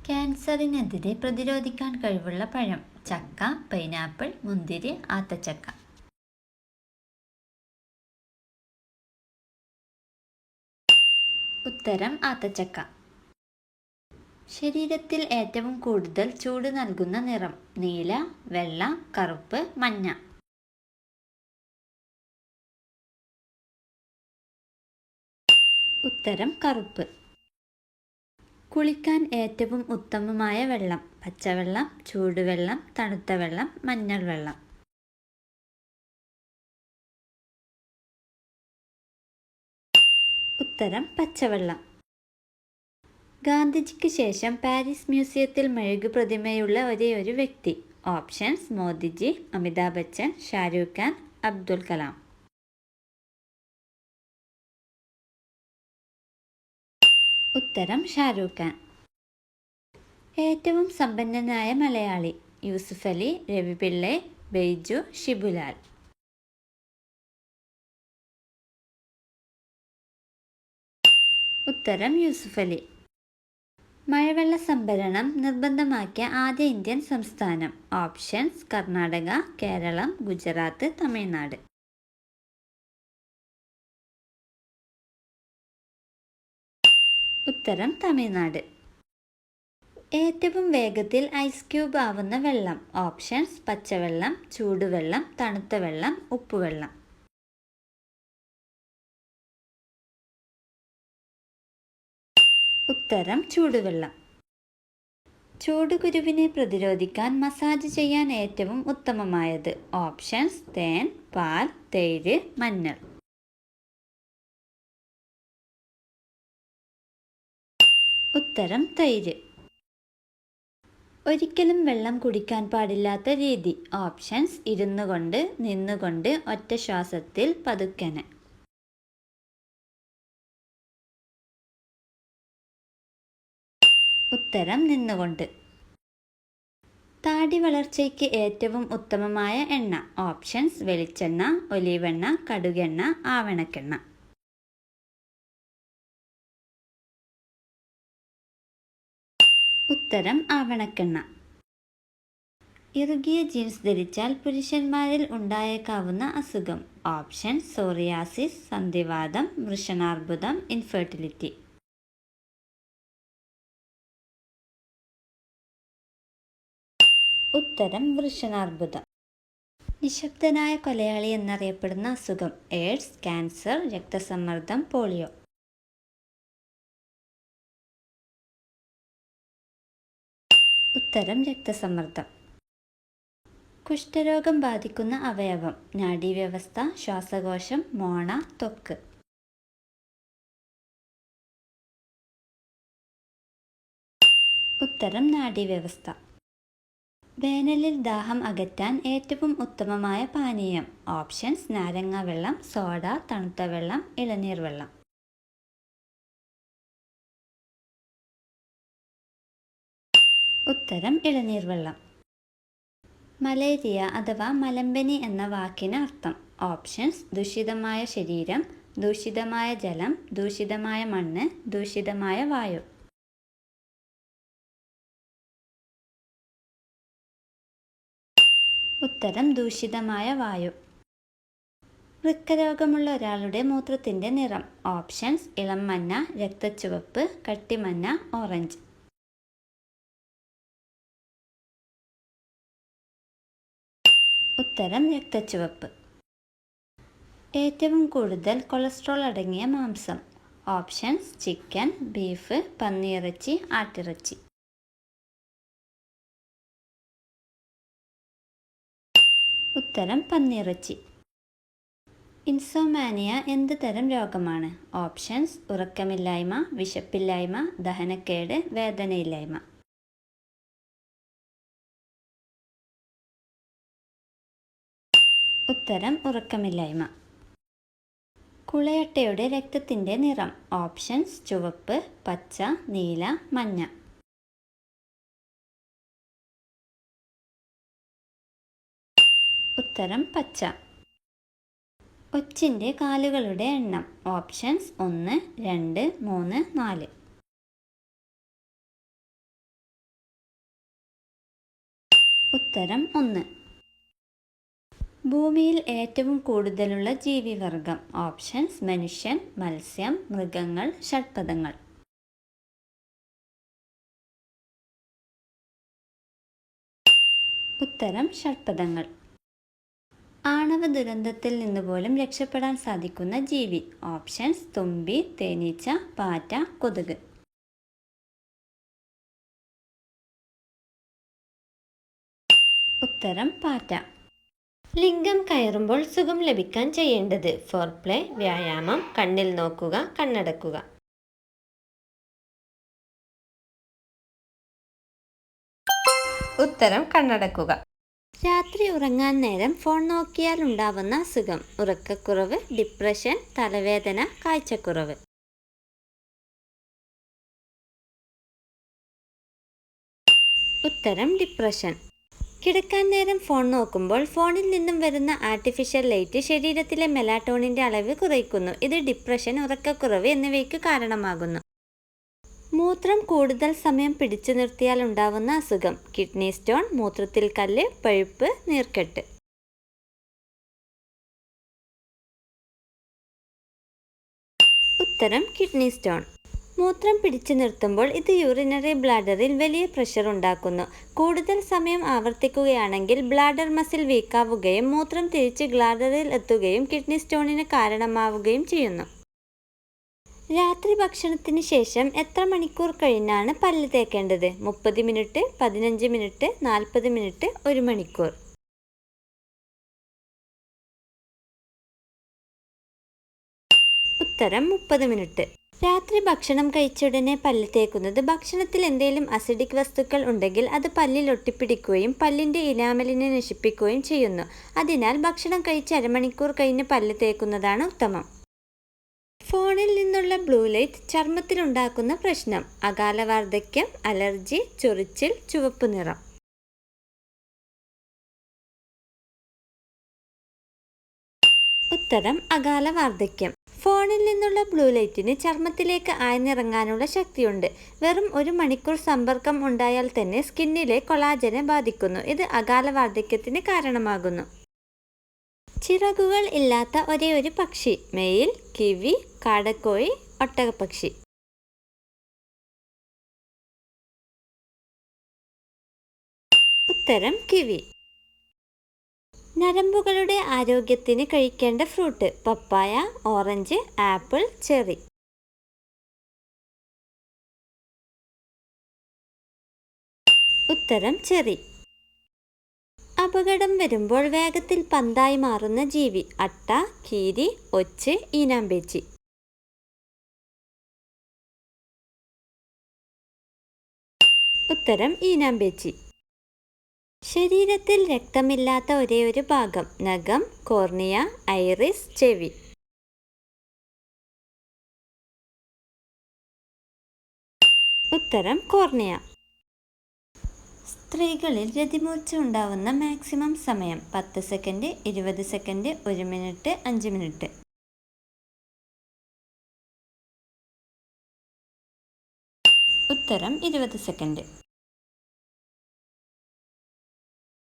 ക്യാൻസറിനെതിരെ പ്രതിരോധിക്കാൻ കഴിവുള്ള പഴം: ചക്ക, പൈനാപ്പിൾ, മുന്തിരി, ആത്തച്ചക്ക. ഉത്തരം ആത്തച്ചക്ക. ശരീരത്തിൽ ഏറ്റവും കൂടുതൽ ചൂട് നൽകുന്ന നിറം: നീല, വെള്ള, കറുപ്പ്, മഞ്ഞ. ഉത്തരം കറുപ്പ്. കുളിക്കാൻ ഏറ്റവും ഉത്തമമായ വെള്ളം: പച്ചവെള്ളം, ചൂടുവെള്ളം, തണുത്ത വെള്ളം, മഞ്ഞൾ വെള്ളം. ഉത്തരം പച്ചവെള്ളം. ഗാന്ധിജിക്ക് ശേഷം പാരീസ് മ്യൂസിയത്തിൽ മെഴുകു പ്രതിമയുള്ള ഒരേയൊരു വ്യക്തി. ഓപ്ഷൻസ്: മോദിജി, അമിതാഭ് ബച്ചൻ, ഷാരൂഖ് ഖാൻ, അബ്ദുൽ കലാം. ഉത്തരം ഷാരൂഖ് ഖാൻ. ഏറ്റവും സമ്പന്നനായ മലയാളി: യൂസുഫ് അലി, രവി പിള്ളൈ, ബൈജു, ഷിബുലാൽ. ഉത്തരം യൂസുഫ് അലി. മഴവെള്ള സംഭരണം നിർബന്ധമാക്കിയ ആദ്യ ഇന്ത്യൻ സംസ്ഥാനം. ഓപ്ഷൻസ്: കർണാടക, കേരളം, ഗുജറാത്ത്, തമിഴ്നാട്. ഉത്തരം തമിഴ്നാട്. ഏറ്റവും വേഗത്തിൽ ഐസ് ക്യൂബ് ആവുന്ന വെള്ളം. ഓപ്ഷൻസ്: പച്ചവെള്ളം, ചൂടുവെള്ളം, തണുത്ത വെള്ളം, ഉപ്പുവെള്ളം. ഉത്തരം ചൂടുവെള്ളം. ചൂടുകുരുവിനെ പ്രതിരോധിക്കാൻ മസാജ് ചെയ്യാൻ ഏറ്റവും ഉത്തമമായത്. ഓപ്ഷൻസ്: തേൻ, പാൽ, തൈര്, മഞ്ഞൾ. ഉത്തരം തൈര്. ഒരിക്കലും വെള്ളം കുടിക്കാൻ പാടില്ലാത്ത രീതി. ഓപ്ഷൻസ്: ഇരുന്നുകൊണ്ട്, നിന്നുകൊണ്ട്, ഒറ്റ ശ്വാസത്തിൽ, പതുക്കനെ. ഉത്തരം നിന്നുകൊണ്ട്. താടി വളർച്ചയ്ക്ക് ഏറ്റവും ഉത്തമമായ എണ്ണ. ഓപ്ഷൻസ്: വെളിച്ചെണ്ണ, ഒലീവെണ്ണ, കടുകെണ്ണ, ആവണക്കെണ്ണ. ഉത്തരം ആവണക്കെണ്ണ. ഇറുകിയ ജീൻസ് ധരിച്ചാൽ പുരുഷന്മാരിൽ ഉണ്ടായേക്കാവുന്ന അസുഖം. ഓപ്ഷൻസ്: സോറിയാസിസ്, സന്ധിവാതം, വൃഷണാർബുദം, ഇൻഫെർട്ടിലിറ്റി. ഉത്തരം വൃഷണാർബുദം. നിശബ്ദനായ കൊലയാളി എന്നറിയപ്പെടുന്ന അസുഖം. എയ്ഡ്സ്, ക്യാൻസർ, രക്തസമ്മർദ്ദം, പോളിയോ. ഉത്തരം രക്തസമ്മർദ്ദം. കുഷ്ഠരോഗം ബാധിക്കുന്ന അവയവം. നാഡീവ്യവസ്ഥ, ശ്വാസകോശം, മോണ, ത്വക്ക്. ഉത്തരം നാഡീവ്യവസ്ഥ. വേനലിൽ ദാഹം അകറ്റാൻ ഏറ്റവും ഉത്തമമായ പാനീയം. ഓപ്ഷൻസ്: നാരങ്ങ വെള്ളം, സോഡ, തണുത്ത വെള്ളം, ഇളനീർ വെള്ളം. ഉത്തരം ഇളനീർ വെള്ളം. മലേറിയ അഥവാ മലമ്പനി എന്ന വാക്കിന് അർത്ഥം. ഓപ്ഷൻസ്: ദൂഷിതമായ ശരീരം, ദൂഷിതമായ ജലം, ദൂഷിതമായ മണ്ണ്, ദൂഷിതമായ വായു. ഉത്തരം ദൂഷിതമായ വായു. വൃക്കരോഗമുള്ള ഒരാളുടെ മൂത്രത്തിന്റെ നിറം. ഓപ്ഷൻസ്: ഇളം മഞ്ഞ, രക്തച്ചുവപ്പ്, കട്ടിമഞ്ഞ, ഓറഞ്ച്. ഉത്തരം രക്തച്ചുവപ്പ്. ഏറ്റവും കൂടുതൽ കൊളസ്ട്രോൾ അടങ്ങിയ മാംസം. ഓപ്ഷൻസ്: ചിക്കൻ, ബീഫ്, പന്നിയിറച്ചി, ആട്ടിറച്ചി. ഉത്തരം പന്നിയിറച്ചി. ഇൻസോമാനിയ എന്ത് തരം രോഗമാണ്? ഓപ്ഷൻസ്: ഉറക്കമില്ലായ്മ, വിശപ്പില്ലായ്മ, ദഹനക്കേട്, വേദനയില്ലായ്മ. ഉത്തരം ഉറക്കമില്ലായ്മ. കുളയട്ടയുടെ രക്തത്തിന്റെ നിറം. ഓപ്ഷൻസ്: ചുവപ്പ്, പച്ച, നീല, മഞ്ഞ. ഉത്തരം പച്ച. ഒച്ചിൻ്റെ കാലുകളുടെ എണ്ണം. ഓപ്ഷൻസ്: 1, 2, 3, 4. ഉത്തരം 1. ഭൂമിയിൽ ഏറ്റവും കൂടുതലുള്ള ജീവിവർഗം. ഓപ്ഷൻസ്: മനുഷ്യൻ, മത്സ്യം, മൃഗങ്ങൾ, ഷഡ്പദങ്ങൾ. ഉത്തരം ഷഡ്പദങ്ങൾ. ആണവ ദുരന്തത്തിൽ നിന്നുപോലും രക്ഷപ്പെടാൻ സാധിക്കുന്ന ജീവി. ഓപ്ഷൻസ്: തുമ്പി, തേനീച്ച, പാറ്റ, കൊതുക്. ഉത്തരം പാറ്റ. ലിംഗം കയറുമ്പോൾ സുഖം ലഭിക്കാൻ ചെയ്യേണ്ടത്. ഫോർപ്ലേ, വ്യായാമം, കണ്ണിൽ നോക്കുക, കണ്ണടക്കുക. ഉത്തരം കണ്ണടക്കുക. രാത്രി ഉറങ്ങാൻ നേരം ഫോൺ നോക്കിയാൽ ഉണ്ടാവുന്ന അസുഖം. ഉറക്കക്കുറവ്, ഡിപ്രഷൻ, തലവേദന, കാഴ്ചക്കുറവ്. ഉത്തരം ഡിപ്രഷൻ. കിടക്കാൻ നേരം ഫോൺ നോക്കുമ്പോൾ ഫോണിൽ നിന്നും വരുന്ന ആർട്ടിഫിഷ്യൽ ലൈറ്റ് ശരീരത്തിലെ മെലാറ്റോണിൻ്റെ അളവ് കുറയ്ക്കുന്നു. ഇത് ഡിപ്രഷൻ, ഉറക്കക്കുറവ് എന്നിവയ്ക്ക് കാരണമാകുന്നു. മൂത്രം കൂടുതൽ സമയം പിടിച്ചു നിർത്തിയാൽ ഉണ്ടാവുന്ന അസുഖം. കിഡ്നി സ്റ്റോൺ, മൂത്രത്തിൽ കല്ല്, പഴുപ്പ്, നീർക്കെട്ട്. ഉത്തരം കിഡ്നി സ്റ്റോൺ. മൂത്രം പിടിച്ചു നിർത്തുമ്പോൾ ഇത് യൂറിനറി ബ്ലാഡറിൽ വലിയ പ്രഷർ ഉണ്ടാക്കുന്നു. കൂടുതൽ സമയം ആവർത്തിക്കുകയാണെങ്കിൽ ബ്ലാഡർ മസിൽ വീക്കാവുകയും മൂത്രം തിരിച്ച് ബ്ലാഡറിൽ എത്തുകയും കിഡ്നി സ്റ്റോണിന് കാരണമാവുകയും ചെയ്യുന്നു. രാത്രി ഭക്ഷണത്തിന് ശേഷം എത്ര മണിക്കൂർ കഴിഞ്ഞാണ് പല്ല് തേക്കേണ്ടത്? 30 മിനിറ്റ്, 15 മിനിറ്റ്, 40 മിനിറ്റ്, 1 മണിക്കൂർ. ഉത്തരം 30 മിനിറ്റ്. രാത്രി ഭക്ഷണം കഴിച്ചുടനെ പല്ല് തേക്കുന്നത് ഭക്ഷണത്തിൽ എന്തെങ്കിലും അസിഡിക് വസ്തുക്കൾ ഉണ്ടെങ്കിൽ അത് പല്ലിൽ ഒട്ടിപ്പിടിക്കുകയും പല്ലിൻ്റെ ഇനാമലിനെ നശിപ്പിക്കുകയും ചെയ്യുന്നു. അതിനാൽ ഭക്ഷണം കഴിച്ച് അരമണിക്കൂർ കഴിഞ്ഞ് പല്ല് തേക്കുന്നതാണ് ഉത്തമം. ഫോണിൽ നിന്നുള്ള ബ്ലൂ ലൈറ്റ് ചർമ്മത്തിലുണ്ടാക്കുന്ന പ്രശ്നം. അകാല വാർദ്ധക്യം, അലർജി, ചൊറിച്ചിൽ, ചുവപ്പ് നിറം. ഉത്തരം അകാല വാർദ്ധക്യം. ഫോണിൽ നിന്നുള്ള ബ്ലൂ ലൈറ്റിന് ചർമ്മത്തിലേക്ക് ആഴ്ന്നിറങ്ങാനുള്ള ശക്തിയുണ്ട്. വെറും 1 മണിക്കൂർ സമ്പർക്കം ഉണ്ടായാൽ തന്നെ സ്കിന്നിലെ കൊളാജനെ ബാധിക്കുന്നു. ഇത് അകാല വാർദ്ധക്യത്തിന് കാരണമാകുന്നു. ചിറകുകൾ ഇല്ലാത്ത ഒരേ ഒരു പക്ഷി. മെയിൽ, കിവി, കാടക്കോഴി, ഒട്ടകപ്പക്ഷി. ഉത്തരം കിവി. നരമ്പുകളുടെ ആരോഗ്യത്തിന് കഴിക്കേണ്ട fruit. Papaya, orange, apple, cherry. ഉത്തരം ചെറി. അപകടം വരുമ്പോൾ വേഗത്തിൽ പന്തായി മാറുന്ന ജീവി. അട്ട, കീരി, ഒച്ച്, ഈനാമ്പേച്ചി. ഉത്തരം ഈനാമ്പേച്ചി. ശരീരത്തിൽ രക്തമില്ലാത്ത ഒരേയൊരു ഭാഗം. നഖം, കോർണിയ, ഐറിസ്, ചെവി. ഉത്തരം കോർണിയ. സ്ത്രീകളിൽ രതിമൂർച്ച ഉണ്ടാവുന്ന മാക്സിമം സമയം. 10 സെക്കൻഡ്, 20 സെക്കൻഡ്, 1 മിനിറ്റ്, 5 മിനിറ്റ്. ഉത്തരം 20 സെക്കൻഡ്.